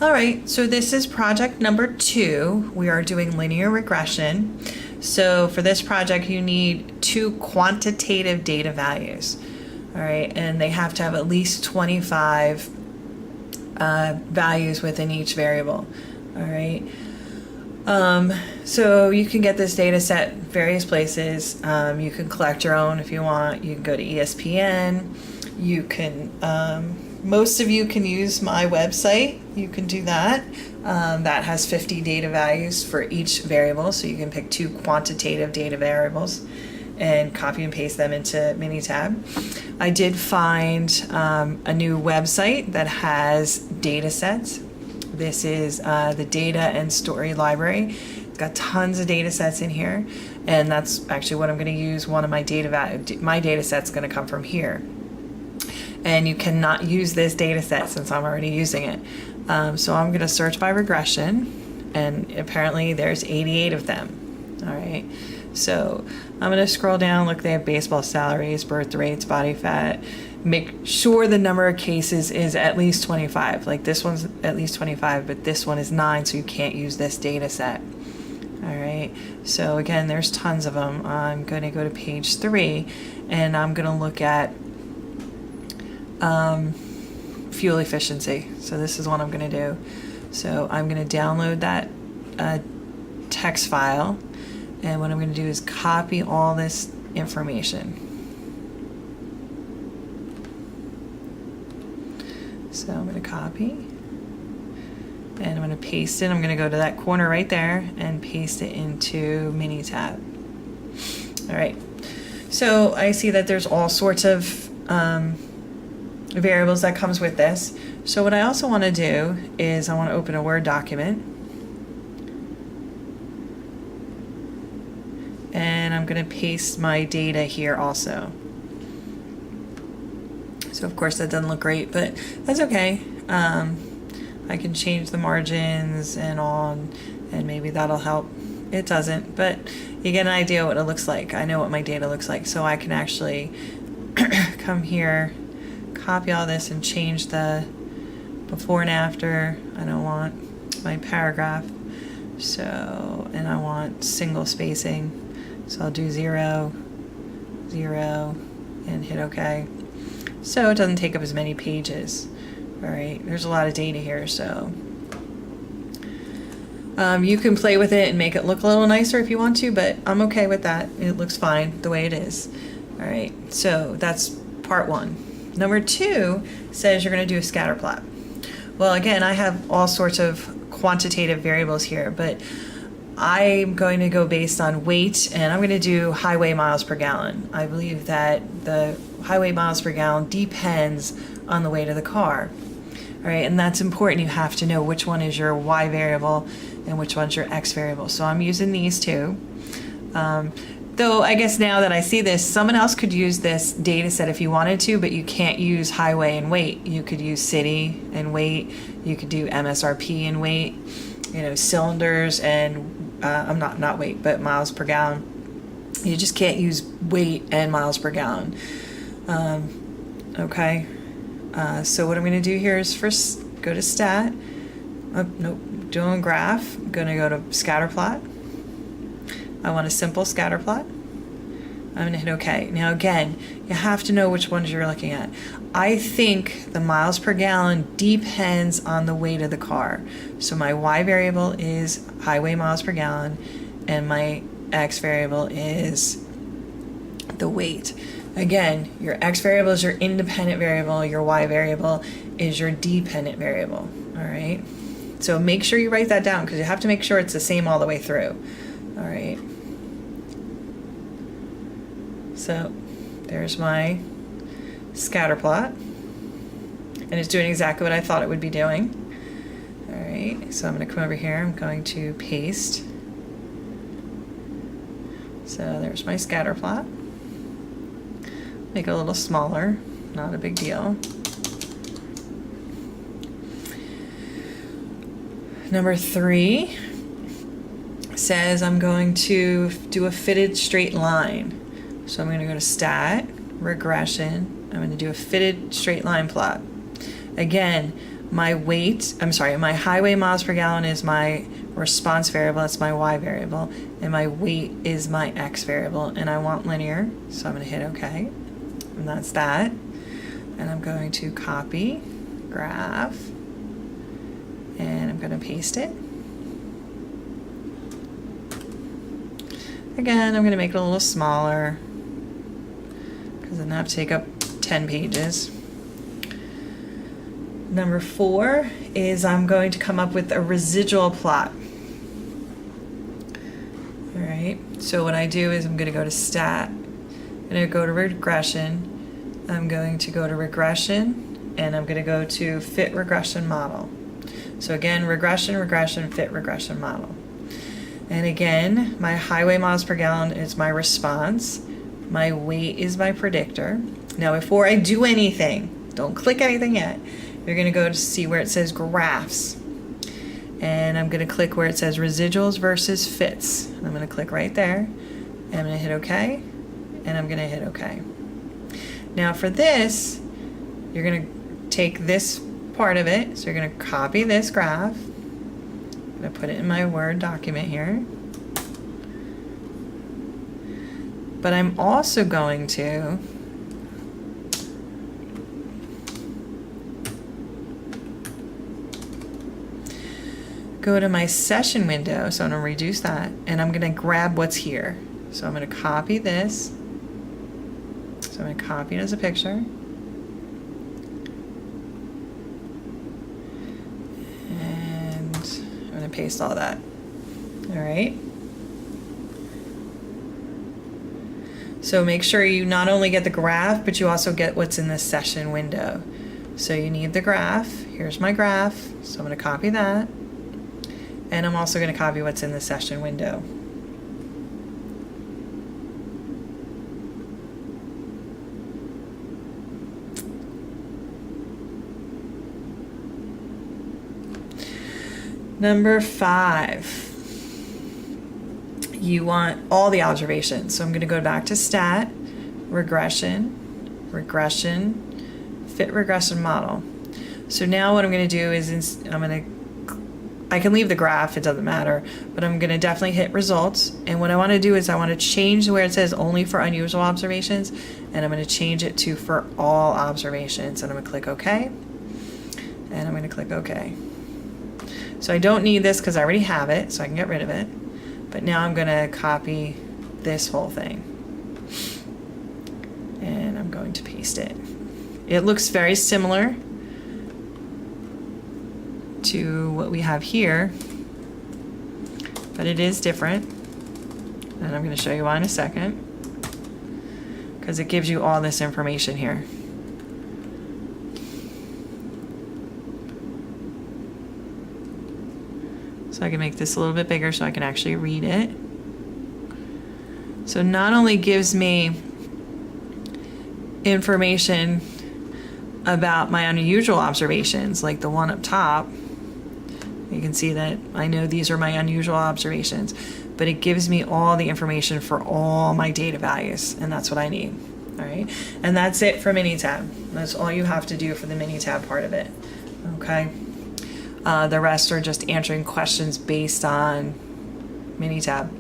All right, so this is project number 2. We are doing linear regression. So for this project, you need 2 quantitative data values. All right, and they have to have at least 25 values within each variable. All right. So you can get this data set various places. You can collect your own if you want. You can go to ESPN. You can, most of you can use my website. You can do that. That has 50 data values for each variable. So you can pick 2 quantitative data variables and copy and paste them into Minitab. I did find a new website that has data sets. This is the data and story library. It's got tons of data sets in here, and that's actually what I'm going to use. One of my data set's going to come from here. And you cannot use this data set since I'm already using it. So I'm going to search by regression, and apparently there's 88 of them. All right. So I'm going to scroll down, look, they have baseball salaries, birth rates, body fat. Make sure the number of cases is at least 25. Like this one's at least 25, but this one is 9, so you can't use this data set. All right. So again, there's tons of them. I'm going to go to page 3, and I'm going to look at fuel efficiency. So this is what I'm going to do. So I'm going to download that text file, and what I'm going to do is copy all this information. So I'm going to copy, and I'm going to paste it. I'm going to go to that corner right there and paste it into Minitab. All right. So I see that there's all sorts of variables that comes with this. So what I also want to do is I want to open a Word document, and I'm going to paste my data here also. So of course that doesn't look great, but that's okay. I can change the margins and all, and maybe that'll help. It doesn't, but you get an idea what it looks like. I know what my data looks like, so I can actually come here, copy all this, and change the before and after. I don't want my paragraph, so, and I want single spacing, so I'll do 0, 0, and hit OK. So it doesn't take up as many pages. All right, there's a lot of data here, so you can play with it and make it look a little nicer if you want to, but I'm okay with that. It looks fine the way it is. All right, so that's part 1. Number 2 says you're going to do a scatter plot. Well, again, I have all sorts of quantitative variables here, but I'm going to go based on weight, and I'm going to do highway miles per gallon. I believe that the highway miles per gallon depends on the weight of the car. All right, and that's important. You have to know which one is your Y variable and which one's your X variable. So I'm using these 2. Though I guess now that I see this, someone else could use this data set if you wanted to, but you can't use highway and weight. You could use city and weight. You could do MSRP and weight, you know, cylinders and not weight, but miles per gallon. You just can't use weight and miles per gallon. Okay. So what I'm going to do here is first go to stat. Nope, doing graph. I'm going to go to scatter plot. I want a simple scatter plot. I'm going to hit OK. Now again, you have to know which ones you're looking at. I think the miles per gallon depends on the weight of the car. So my Y variable is highway miles per gallon, and my X variable is the weight. Again, your X variable is your independent variable, your Y variable is your dependent variable. All right. So make sure you write that down, because you have to make sure it's the same all the way through. All right. So there's my scatter plot, and it's doing exactly what I thought it would be doing. All right, so I'm going to come over here. I'm going to paste. So there's my scatter plot. Make it a little smaller, not a big deal. Number 3 says I'm going to do a fitted straight line. So I'm going to go to stat, regression. I'm going to do a fitted straight line plot. Again, My weight, I'm sorry, my highway miles per gallon is my response variable, that's my Y variable, and my weight is my X variable, and I want linear, so I'm going to hit OK, and that's that. And I'm going to copy, graph, and I'm going to paste it. Again, I'm going to make it a little smaller because I'm going to have to take up 10 pages. Number 4 is I'm going to come up with a residual plot. All right, so what I do is I'm going to go to stat, I'm going to go to regression, I'm going to go to regression, and I'm going to go to fit regression model. So again, regression, regression, fit regression model. And again, my highway miles per gallon is my response. My weight is my predictor. Now, before I do anything, don't click anything yet. You're going to go to see where it says graphs. And I'm going to click where it says residuals versus fits. I'm going to click right there. And I'm going to hit OK. And I'm going to hit OK. Now for this, you're going to take this part of it. So you're going to copy this graph. I'm going to put it in my Word document here. But I'm also going to go to my session window, so I'm going to reduce that, and I'm going to grab what's here. So I'm going to copy this. So I'm going to copy it as a picture. Paste all that. All right. So make sure you not only get the graph, but you also get what's in this session window. So you need the graph. Here's my graph. So I'm going to copy that. And I'm also going to copy what's in the session window. Number 5, you want all the observations. So I'm going to go back to stat, regression, regression, fit regression model. So now what I'm going to do is I can leave the graph, it doesn't matter, but I'm going to definitely hit results. And what I want to do is I want to change where it says only for unusual observations, and I'm going to change it to for all observations. And I'm going to click OK, and I'm going to click OK. So I don't need this because I already have it, so I can get rid of it. But now I'm going to copy this whole thing. And I'm going to paste it. It looks very similar to what we have here, but it is different. And I'm going to show you why in a second, because it gives you all this information here. So I can make this a little bit bigger so I can actually read it. So not only gives me information about my unusual observations, like the one up top, you can see that I know these are my unusual observations, but it gives me all the information for all my data values, and that's what I need. All right, and that's it for Minitab. That's all you have to do for the Minitab part of it. Okay. The rest are just answering questions based on Minitab.